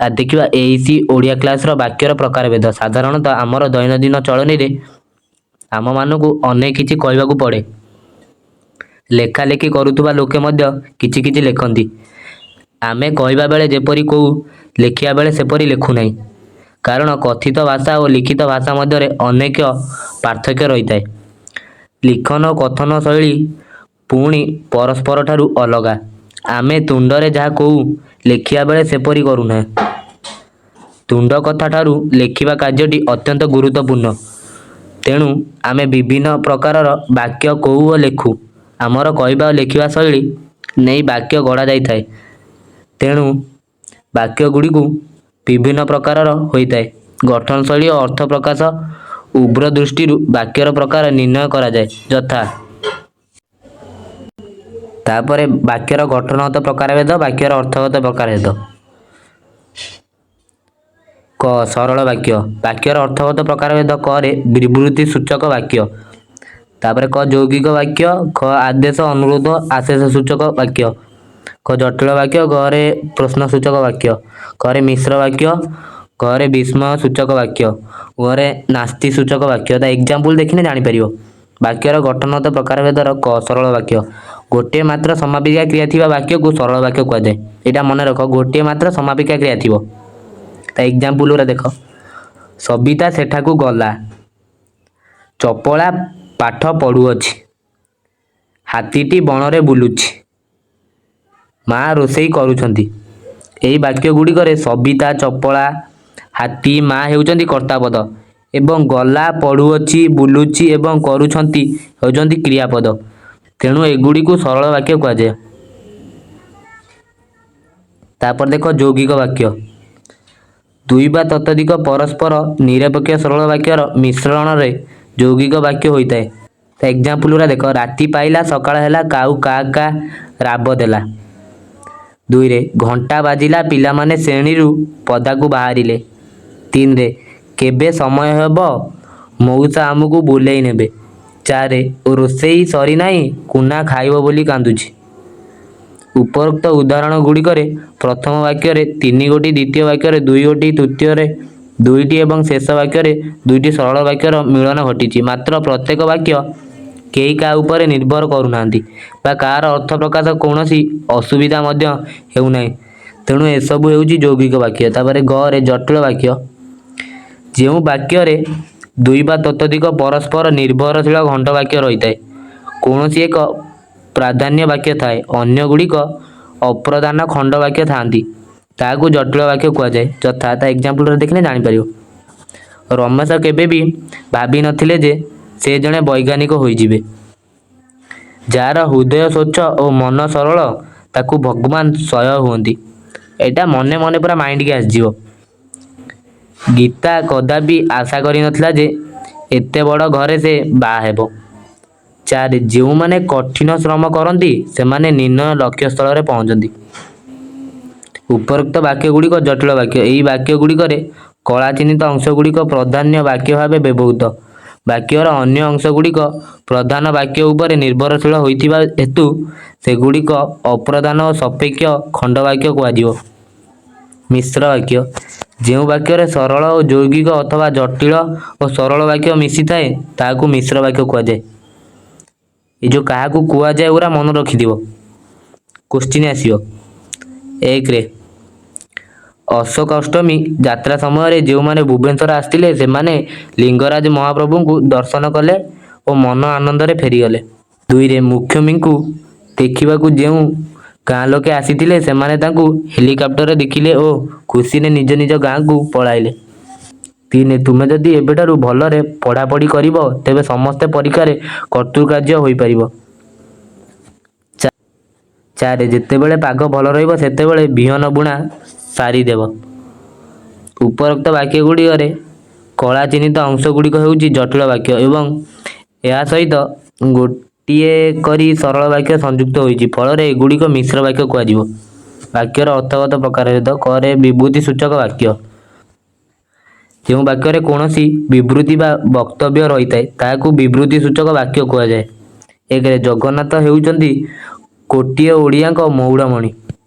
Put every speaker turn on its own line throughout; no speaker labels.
ଦେଖିବା ଏଇସି ଓଡ଼ିଆ କ୍ଲାସ୍ର ବାକ୍ୟର ପ୍ରକାରଭେଦ। ସାଧାରଣତଃ ଆମର ଦୈନନ୍ଦିନ ଚଳନୀରେ ଆମମାନଙ୍କୁ ଅନେକ କିଛି କହିବାକୁ ପଡ଼େ। ଲେଖାଲେଖି କରୁଥିବା ଲୋକେ ମଧ୍ୟ କିଛି କିଛି ଲେଖନ୍ତି। ଆମେ କହିବା ବେଳେ ଯେପରି କହୁ, ଲେଖିବା ବେଳେ ସେପରି ଲେଖୁନାହିଁ। କାରଣ କଥିତ ଭାଷା ଓ ଲିଖିତ ଭାଷା ମଧ୍ୟରେ ଅନେକ ପାର୍ଥକ୍ୟ ରହିଥାଏ। ଲିଖନ ଓ କଥନ ଶୈଳୀ ପୁଣି ପରସ୍ପରଠାରୁ ଅଲଗା। ଆମେ ତୁଣ୍ଡରେ ଯାହା କହୁ, ଲେଖିବା ବେଳେ ସେପରି କରୁନାହେଁ। ତୁଣ୍ଡ କଥାଠାରୁ ଲେଖିବା କାର୍ଯ୍ୟଟି ଅତ୍ୟନ୍ତ ଗୁରୁତ୍ୱପୂର୍ଣ୍ଣ। ତେଣୁ ଆମେ ବିଭିନ୍ନ ପ୍ରକାରର ବାକ୍ୟ କହୁ ଓ ଲେଖୁ। ଆମର କହିବା ଓ ଲେଖିବା ଶୈଳୀ ନେଇ ବାକ୍ୟ ଗଢ଼ାଯାଇଥାଏ। ତେଣୁ ବାକ୍ୟଗୁଡ଼ିକୁ ବିଭିନ୍ନ ପ୍ରକାରର ହୋଇଥାଏ। ଗଠନ ଶୈଳୀ ଓ ଅର୍ଥ ପ୍ରକାଶ ଉଭୟ ଦୃଷ୍ଟିରୁ ବାକ୍ୟର ପ୍ରକାର ନିର୍ଣ୍ଣୟ କରାଯାଏ। ଯଥା ତାପରେ ବାକ୍ୟର ଗଠନଗତ ପ୍ରକାରଭେଦ, ବାକ୍ୟର ଅର୍ଥଗତ ପ୍ରକାରଭେଦ। କ. ସରଳ ବାକ୍ୟ। ବାକ୍ୟର ଅର୍ଥଗତ ପ୍ରକାରଭେଦ। କ ରେ ବିବୃତ୍ତି ସୂଚକ ବାକ୍ୟ। ତାପରେ କ. ଯୌଗିକ ବାକ୍ୟ। ଖ. ଆଦେଶ ଅନୁରୋଧ ଆଶେଷ ସୂଚକ ବାକ୍ୟ। କ. ଜଟିଳ ବାକ୍ୟ। ଗ ରେ ପ୍ରଶ୍ନସୂଚକ ବାକ୍ୟ। କ ରେ ମିଶ୍ର ବାକ୍ୟ। ଘ ରେ ବିସ୍ମୟ ସୂଚକ ବାକ୍ୟ। ଘ ରେ ନାସ୍ତି ସୂଚକ ବାକ୍ୟ। ତା ଏକ୍ଜାମ୍ପଲ ଦେଖିଲେ ଜାଣିପାରିବ। ବାକ୍ୟର ଗଠନଗତ ପ୍ରକାରଭେଦର କ. ସରଳ ବାକ୍ୟ। ଗୋଟିଏ ମାତ୍ର ସମାପିକା କ୍ରିୟା ଥିବା ବାକ୍ୟକୁ ସରଳ ବାକ୍ୟ କୁହାଯାଏ। ଏଇଟା ମନେ ରଖ, ଗୋଟିଏ ମାତ୍ର ସମାପିକା କ୍ରିୟା ଥିବ। ତା ଏକ୍ଜାମ୍ପଲ ଗୁରା ଦେଖ। ସବିତା ସେଠାକୁ ଗଲା। ଚପଳା ପାଠ ପଢ଼ୁଅଛି। ହାତୀଟି ବଣରେ ବୁଲୁଛି। ମା ରୋଷେଇ କରୁଛନ୍ତି। ଏହି ବାକ୍ୟ ଗୁଡ଼ିକରେ ସବିତା, ଚପଳା, ହାତୀ, ମା ହେଉଛନ୍ତି କର୍ତ୍ତାପଦ ଏବଂ ଗଲା, ପଢ଼ୁଅଛି, ବୁଲୁଛି ଏବଂ କରୁଛନ୍ତି ହେଉଛନ୍ତି କ୍ରିୟାପଦ। ତେଣୁ ଏଗୁଡ଼ିକୁ ସରଳ ବାକ୍ୟ କୁହାଯାଏ। ତାପରେ ଦେଖ ଯୌଗିକ ବାକ୍ୟ। ଦୁଇ ବା ତତୋଧିକ ପରସ୍ପର ନିରପେକ୍ଷ ସରଳ ବାକ୍ୟର ମିଶ୍ରଣରେ ଯୌଗିକ ବାକ୍ୟ ହୋଇଥାଏ। ତା ଏକ୍ଜାମ୍ପଲ ଗୁରା ଦେଖ। ରାତି ପାଇଲା, ସକାଳ ହେଲା, କାଉ କା କା ରାବ ଦେଲା। 2 ରେ ଘଣ୍ଟା ବାଜିଲା, ପିଲାମାନେ ଶ୍ରେଣୀରୁ ପଦାକୁ ବାହାରିଲେ। 3 ରେ କେବେ ସମୟ ହେବ, ମଉସା ଆମକୁ ବୁଲେଇ ନେବେ। 4 ରେ ରୋଷେଇ ସରିନାହିଁ, କୁନା ଖାଇବ ବୋଲି କାନ୍ଦୁଛି। ଉପରୋକ୍ତ ଉଦାହରଣ ଗୁଡ଼ିକରେ ପ୍ରଥମ ବାକ୍ୟରେ 3 ଗୋଟି, ଦ୍ୱିତୀୟ ବାକ୍ୟରେ 2 ଗୋଟି, ତୃତୀୟରେ 2ଟି ଏବଂ ଶେଷ ବାକ୍ୟରେ 2ଟି ସରଳ ବାକ୍ୟର ମିଳନ ଘଟିଛି। ମାତ୍ର ପ୍ରତ୍ୟେକ ବାକ୍ୟ କେହି କାହା ଉପରେ ନିର୍ଭର କରୁନାହାନ୍ତି ବା କାହାର ଅର୍ଥ ପ୍ରକାଶ କୌଣସି ଅସୁବିଧା ମଧ୍ୟ ହେଉନାହିଁ। ତେଣୁ ଏସବୁ ହେଉଛି ଯୌଗିକ ବାକ୍ୟ। ତାପରେ ଗ ରେ ଜଟିଳ ବାକ୍ୟ। ଯେଉଁ ବାକ୍ୟରେ 2 ବା ତତୋଧିକ ପରସ୍ପର ନିର୍ଭରଶୀଳ ଖଣ୍ଡ ବାକ୍ୟ ରହିଥାଏ। କୌଣସି ଏକ ପ୍ରାଧାନ୍ୟ ବାକ୍ୟ ଥାଏ, ଅନ୍ୟ ଗୁଡ଼ିକ ଅପ୍ରଧାନ ଖଣ୍ଡ ବାକ୍ୟ ଥାନ୍ତି, ତାହାକୁ ଜଟିଳ ବାକ୍ୟ କୁହାଯାଏ। ଯଥା ତା ଏକ୍ଜାମ୍ପଲରେ ଦେଖିଲେ ଜାଣିପାରିବ। ରମେଶ କେବେ ବି ଭାବିନଥିଲେ ଯେ ସେ ଜଣେ ବୈଜ୍ଞାନିକ ହୋଇଯିବେ। ଯାହାର ହୃଦୟ ସ୍ୱଚ୍ଛ ଓ ମନ ସରଳ, ତାକୁ ଭଗବାନ ସହ୍ୟ ହୁଅନ୍ତି। ଏଇଟା ମନେ ମନେ ପୁରା ମାଇଣ୍ଡକି ଆସିଯିବ। ଗୀତା କଦାପି ଆଶା କରିନଥିଲା ଯେ ଏତେ ବଡ଼ ଘରେ ସେ ବାହା ହେବ। 4 ଯେଉଁମାନେ କଠିନ ଶ୍ରମ କରନ୍ତି, ସେମାନେ ନିର୍ଣ୍ଣୟ ଲକ୍ଷ୍ୟସ୍ଥଳରେ ପହଞ୍ଚନ୍ତି। ଉପରୋକ୍ତ ବାକ୍ୟଗୁଡ଼ିକ ଜଟିଳ ବାକ୍ୟ। ଏହି ବାକ୍ୟ ଗୁଡ଼ିକରେ କଳା ଚିହ୍ନିତ ଅଂଶଗୁଡ଼ିକ ପ୍ରାଧାନ୍ୟ ବାକ୍ୟ ଭାବେ ବ୍ୟବହୃତ। ବାକ୍ୟର ଅନ୍ୟ ଅଂଶଗୁଡ଼ିକ ପ୍ରଧାନ ବାକ୍ୟ ଉପରେ ନିର୍ଭରଶୀଳ ହୋଇଥିବା ହେତୁ ସେଗୁଡ଼ିକ ଅପ୍ରଧାନ ଓ ସାପେକ୍ଷ ଖଣ୍ଡବାକ୍ୟ କୁହାଯିବ। ମିଶ୍ର ବାକ୍ୟ। ଯେଉଁ ବାକ୍ୟରେ ସରଳ ଓ ଯୌଗିକ ଅଥବା ଜଟିଳ ଓ ସରଳ ବାକ୍ୟ ମିଶିଥାଏ, ତାହାକୁ ମିଶ୍ର ବାକ୍ୟ କୁହାଯାଏ। ଏ ଯେଉଁ କାହାକୁ କୁହାଯାଏ ପୁରା ମନେ ରଖିଥିବ, କୋଶ୍ଚିନ୍ ଆସିବ। 1 ରେ ଅଶୋକ ଅଷ୍ଟମୀ ଯାତ୍ରା ସମୟରେ ଯେଉଁମାନେ ଭୁବନେଶ୍ୱର ଆସିଥିଲେ, ସେମାନେ ଲିଙ୍ଗରାଜ ମହାପ୍ରଭୁଙ୍କୁ ଦର୍ଶନ କଲେ ଓ ମନ ଆନନ୍ଦରେ ଫେରିଗଲେ। 2 ରେ ମୁଖ୍ୟମୀଙ୍କୁ ଦେଖିବାକୁ ଯେଉଁ ଗାଁ ଲୋକେ ଆସିଥିଲେ, ସେମାନେ ତାଙ୍କୁ ହେଲିକପ୍ଟରରେ ଦେଖିଲେ ଓ ଖୁସିରେ ନିଜ ନିଜ ଗାଁକୁ ପଳାଇଲେ। 3 ତୁମେ ଯଦି ଏବେଠାରୁ ଭଲରେ ପଢ଼ାପଢ଼ି କରିବ, ତେବେ ସମସ୍ତ ପରୀକ୍ଷାରେ କର୍ତ୍ତୃକାର୍ଯ୍ୟ ହୋଇପାରିବ। 4 ଯେତେବେଳେ ପାଗ ଭଲ ରହିବ, ସେତେବେଳେ ବିହନ ବୁଣା ସାରିଦେବ। ଉପରୋକ୍ତ ବାକ୍ୟ ଗୁଡ଼ିକରେ କଳା ଚିହ୍ନିତ ଅଂଶଗୁଡ଼ିକ ହେଉଛି ଜଟିଳ ବାକ୍ୟ ଏବଂ ଏହା ସହିତ ଗୋଟିଏ କରି ସରଳ ବାକ୍ୟ ସଂଯୁକ୍ତ ହୋଇଛି। ଫଳରେ ଏଗୁଡ଼ିକ ମିଶ୍ର ବାକ୍ୟ କୁହାଯିବ। ବାକ୍ୟର ଅର୍ଥଗତ ପ୍ରକାରଭେଦ। କ ରେ ବିବୃତ୍ତି ସୂଚକ ବାକ୍ୟ। ଯେଉଁ ବାକ୍ୟରେ କୌଣସି ବିବୃତ୍ତି ବା ବକ୍ତବ୍ୟ ରହିଥାଏ, ତାହାକୁ ବିବୃତ୍ତି ସୂଚକ ବାକ୍ୟ କୁହାଯାଏ। 1 ରେ ଜଗନ୍ନାଥ ହେଉଛନ୍ତି କୋଟିଏ ଓଡ଼ିଆଙ୍କ ମଉଡ଼ମଣି।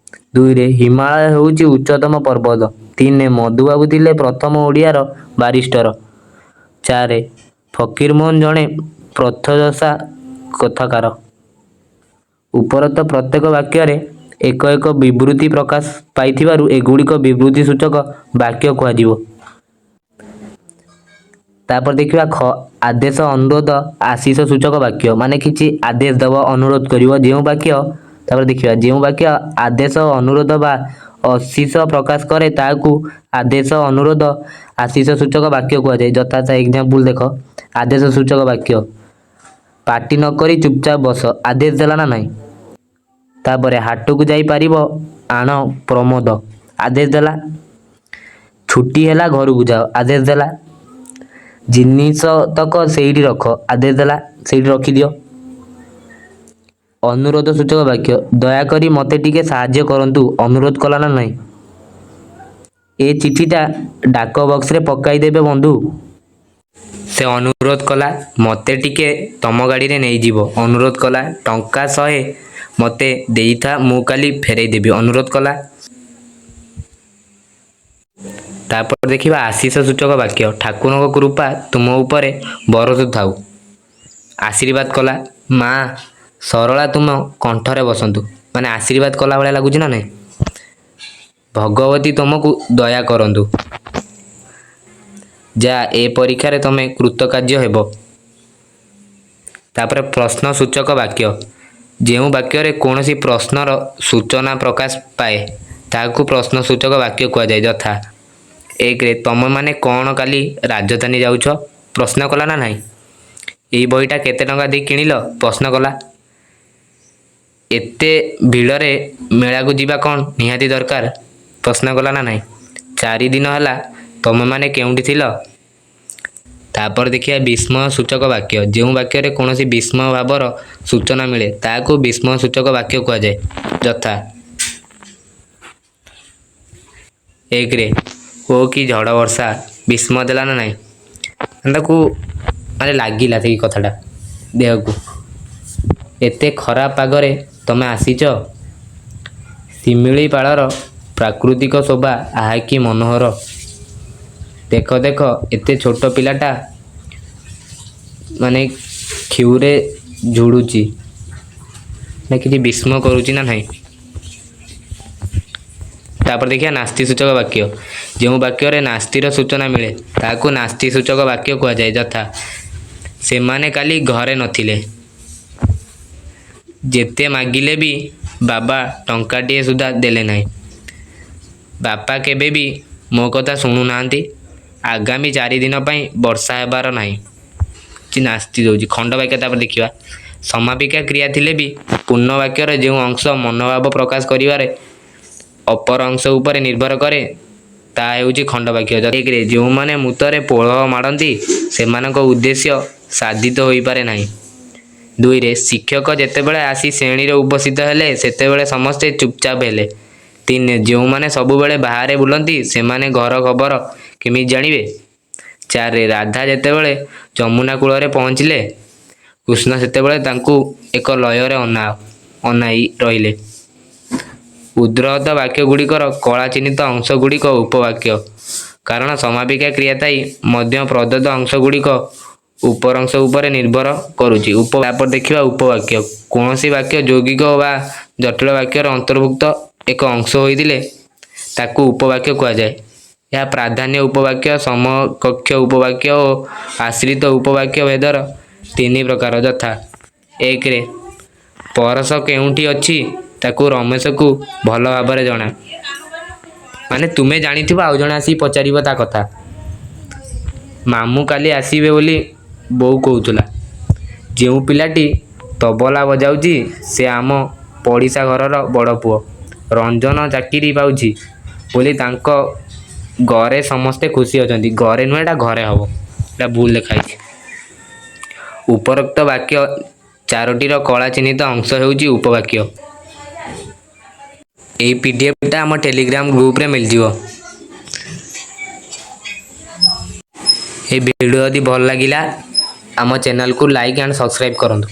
2 ରେ ହିମାଳୟ ହେଉଛି ଉଚ୍ଚତମ ପର୍ବତ। ତିନି ମଧୁବାବୁ ଥିଲେ ପ୍ରଥମ ଓଡ଼ିଆର ବାରିଷ୍ଟର। ଚାରି ଫକୀରମୋହନ ଜଣେ ପ୍ରଥଯୋଷା କଥାକାର। ଉପରୋକ୍ତ ପ୍ରତ୍ୟେକ ବାକ୍ୟରେ ଏକ ଏକ ବିବୃତ୍ତି ପ୍ରକାଶ ପାଇଥିବାରୁ ଏଗୁଡ଼ିକ ବିବୃତ୍ତି ସୂଚକ ବାକ୍ୟ କୁହାଯିବ। ତାପରେ ଦେଖିବା ଖ ଆଦେଶ ଅନୁରୋଧ ଆଶିଷ ସୂଚକ ବାକ୍ୟ ମାନେ କିଛି ଆଦେଶ ଦେବ ଅନୁରୋଧ କରିବ ଯେଉଁ ବାକ୍ୟ। ତାପରେ ଦେଖିବା ଯେଉଁ ବାକ୍ୟ ଆଦେଶ ଅନୁରୋଧ ବା ଅଶିଷ ପ୍ରକାଶ କରେ ତାହାକୁ ଆଦେଶ ଅନୁରୋଧ ଆଶିଷ ସୂଚକ ବାକ୍ୟ କୁହାଯାଏ। ଯଥା ଏକ୍ଜାମ୍ପଲ ଦେଖ ଆଦେଶ ସୂଚକ ବାକ୍ୟ ପାଟି ନ କରି ଚୁପଚାପ ବସ ଆଦେଶ ଦେଲା ନା ନାହିଁ। ତାପରେ ହାଟକୁ ଯାଇପାରିବ ଆଣ ପ୍ରମୋଦ ଆଦେଶ ଦେଲା। ଛୁଟି ହେଲା ଘରକୁ ଯାଅ ଆଦେଶ ଦେଲା। ଜିନିଷ ତକ ସେଇଠି ରଖ ଆଦେଶ ଦେଲା ସେଇଠି ରଖିଦିଅ। ଅନୁରୋଧ ସୂଚକ ବାକ୍ୟ ଦୟାକରି ମୋତେ ଟିକେ ସାହାଯ୍ୟ କରନ୍ତୁ ଅନୁରୋଧ କଲା ନା ନାହିଁ। ଏ ଚିଠିଟା ଡାକ ବକ୍ସରେ ପକାଇ ଦେବେ ବନ୍ଧୁ। ସେ ଅନୁରୋଧ କଲା ମୋତେ ଟିକେ ତମ ଗାଡ଼ିରେ ନେଇଯିବ ଅନୁରୋଧ କଲା। ଟଙ୍କା 100 ମୋତେ ଦେଇଥା ମୁଁ କାଲି ଫେରେଇ ଦେବି ଅନୁରୋଧ କଲା। ତାପରେ ଦେଖିବା ଆଶିଷ ସୂଚକ ବାକ୍ୟ ଠାକୁରଙ୍କ କୃପା ତୁମ ଉପରେ ବରଷୁଥାଉ ଆଶୀର୍ବାଦ କଲା। ମା ସରଳା ତୁମ କଣ୍ଠରେ ବସନ୍ତୁ ମାନେ ଆଶୀର୍ବାଦ କଲା ଭଳିଆ ଲାଗୁଛି ନା ନାହିଁ। ଭଗବତୀ ତୁମକୁ ଦୟା କରନ୍ତୁ ଯା ଏ ପରୀକ୍ଷାରେ ତମେ କୃତକାର୍ଯ୍ୟ ହେବ। ତାପରେ ପ୍ରଶ୍ନ ସୂଚକ ବାକ୍ୟ ଯେଉଁ ବାକ୍ୟରେ କୌଣସି ପ୍ରଶ୍ନର ସୂଚନା ପ୍ରକାଶ ପାଏ ତାହାକୁ ପ୍ରଶ୍ନ ସୂଚକ ବାକ୍ୟ କୁହାଯାଏ। ଯଥା ଏକରେ ତମେମାନେ କ'ଣ କାଲି ରାଜଧାନୀ ଯାଉଛ ପ୍ରଶ୍ନ କଲା ନା ନାହିଁ। ଏଇ ବହିଟା କେତେ ଟଙ୍କା ଦେଇ କିଣିଲ ପ୍ରଶ୍ନ କଲା। ଏତେ ଭିଡ଼ରେ ମେଳାକୁ ଯିବା କ'ଣ ନିହାତି ଦରକାର ପ୍ରଶ୍ନ କଲା ନା ନାହିଁ। 4 ଦିନ ହେଲା ତମେମାନେ କେଉଁଠି ଥିଲ। ତାପରେ ଦେଖିବା ବିସ୍ମୟ ସୂଚକ ବାକ୍ୟ ଯେଉଁ ବାକ୍ୟରେ କୌଣସି ବିସ୍ମୟ ଭାବର ସୂଚନା ମିଳେ ତାହାକୁ ବିସ୍ମୟ ସୂଚକ ବାକ୍ୟ କୁହାଯାଏ। ଯଥା ଏକରେ ଓ କି ଝଡ଼ ବର୍ଷା ବିସ୍ମୟ ଦେଲା ନା ନାହିଁ ତାକୁ ମାନେ ଲାଗିଲା ସେଇ କଥାଟା ଦେହକୁ। ଏତେ ଖରାପ ପାଗରେ ତମେ ଆସିଛ। ଶିମିଳିପାଳର ପ୍ରାକୃତିକ ଶୋଭା ଆହା କି ମନୋହର। ଦେଖ ଦେଖ ଏତେ ଛୋଟ ପିଲାଟା ମାନେ କ୍ଷୀରରେ ଝୁଡ଼ୁଛି ନା କିଛି ବିସ୍ମୟ କରୁଛି ନା ନାହିଁ। ତାପରେ ଦେଖିବା ନାସ୍ତି ସୂଚକ ବାକ୍ୟ ଯେଉଁ ବାକ୍ୟରେ ନାସ୍ତିର ସୂଚନା ମିଳେ ତାହାକୁ ନାସ୍ତି ସୂଚକ ବାକ୍ୟ କୁହାଯାଏ। ଯଥା ସେମାନେ କାଲି ଘରେ ନଥିଲେ। ଯେତେ ମାଗିଲେ ବି ବାବା ଟଙ୍କାଟିଏ ସୁଦ୍ଧା ଦେଲେ ନାହିଁ। ବାପା କେବେ ବି ମୋ କଥା ଶୁଣୁନାହାନ୍ତି। ଆଗାମୀ 4 ଦିନ ପାଇଁ ବର୍ଷା ହେବାର ନାହିଁ। ନାସ୍ତି ଦେଉଛି ଖଣ୍ଡ ବାକ୍ୟ। ତାପରେ ଦେଖିବା ସମାପିକା କ୍ରିୟା ଥିଲେ ବି ପୂର୍ଣ୍ଣ ବାକ୍ୟର ଯେଉଁ ଅଂଶ ମନୋଭାବ ପ୍ରକାଶ କରିବାରେ ଅପର ଅଂଶ ଉପରେ ନିର୍ଭର କରେ ତାହା ହେଉଛି ଖଣ୍ଡ ବାକ୍ୟ। ଏକରେ ଯେଉଁମାନେ ମୁତରେ ପୋଳହ ମାଡ଼ନ୍ତି ସେମାନଙ୍କ ଉଦ୍ଦେଶ୍ୟ ସାଧିତ ହୋଇପାରେ ନାହିଁ। 2ରେ ଶିକ୍ଷକ ଯେତେବେଳେ ଆସି ଶ୍ରେଣୀରେ ଉପସ୍ଥିତ ହେଲେ ସେତେବେଳେ ସମସ୍ତେ ଚୁପଚାପ ହେଲେ। 3 ଯେଉଁମାନେ ସବୁବେଳେ ବାହାରେ ବୁଲନ୍ତି ସେମାନେ ଘର ଖବର କେମିତି ଜାଣିବେ। 4ରେ ରାଧା ଯେତେବେଳେ ଯମୁନା କୂଳରେ ପହଞ୍ଚିଲେ କୃଷ୍ଣ ସେତେବେଳେ ତାଙ୍କୁ ଏକ ଲୟରେ ଅନାଇ ରହିଲେ। ଉଦ୍ଧୃତ ବାକ୍ୟ ଗୁଡ଼ିକର କଳା ଚିହ୍ନିତ ଅଂଶ ଗୁଡ଼ିକ ଉପବାକ୍ୟ କାରଣ ସମାପିକା କ୍ରିୟା ଥାଇ ମଧ୍ୟ ପ୍ରଦତ୍ତ ଅଂଶ ଗୁଡ଼ିକ ଉପର ଅଂଶ ଉପରେ ନିର୍ଭର କରୁଛି। ତାପରେ ଦେଖିବା ଉପବାକ୍ୟ କୌଣସି ବାକ୍ୟ ଯୌଗିକ ବା ଜଟିଳ ବାକ୍ୟର ଅନ୍ତର୍ଭୁକ୍ତ ଏକ ଅଂଶ ହୋଇଥିଲେ ତାକୁ ଉପବାକ୍ୟ କୁହାଯାଏ। ଏହା ପ୍ରାଧାନ୍ୟ ଉପବାକ୍ୟ ସମକକ୍ଷ ଉପବାକ୍ୟ ଓ ଆଶ୍ରିତ ଉପବାକ୍ୟ ଭେଦର 3 ପ୍ରକାର। ଯଥା ଏକରେ ପରଶ କେଉଁଠି ଅଛି ତାକୁ ରମେଶକୁ ଭଲ ଭାବରେ ଜଣା ମାନେ ତୁମେ ଜାଣିଥିବ ଆଉ ଜଣେ ଆସିକି ପଚାରିବ ତା କଥା। ମାମୁଁ କାଲି ଆସିବେ ବୋଲି ବୋଉ କହୁଥିଲା। ଯେଉଁ ପିଲାଟି ତବଲା ବଜାଉଛି ସେ ଆମ ପଡ଼ିଶା ଘରର ବଡ଼ ପୁଅ। ରଞ୍ଜନ ଚାକିରି ପାଉଛି ବୋଲି ତାଙ୍କ ଘରେ ସମସ୍ତେ ଖୁସି ଅଛନ୍ତି। ଘରେ ନୁହେଁ ଏଇଟା ଘରେ ହେବ ଏଇଟା ଭୁଲ ଲେଖାହେଇଛି। ଉପରୋକ୍ତ ବାକ୍ୟ 4ଟିର କଳା ଚିହ୍ନିତ ଅଂଶ ହେଉଛି ଉପବାକ୍ୟ। ଏହି PDFଟା ଆମ ଟେଲିଗ୍ରାମ ଗ୍ରୁପରେ ମିଳିଯିବ। ଏହି ଭିଡ଼ିଓ ଯଦି ଭଲ ଲାଗିଲା ଆମ ଚ୍ୟାନେଲକୁ ଲାଇକ୍ ଆଣ୍ଡ ସବସ୍କ୍ରାଇବ୍ କରନ୍ତୁ।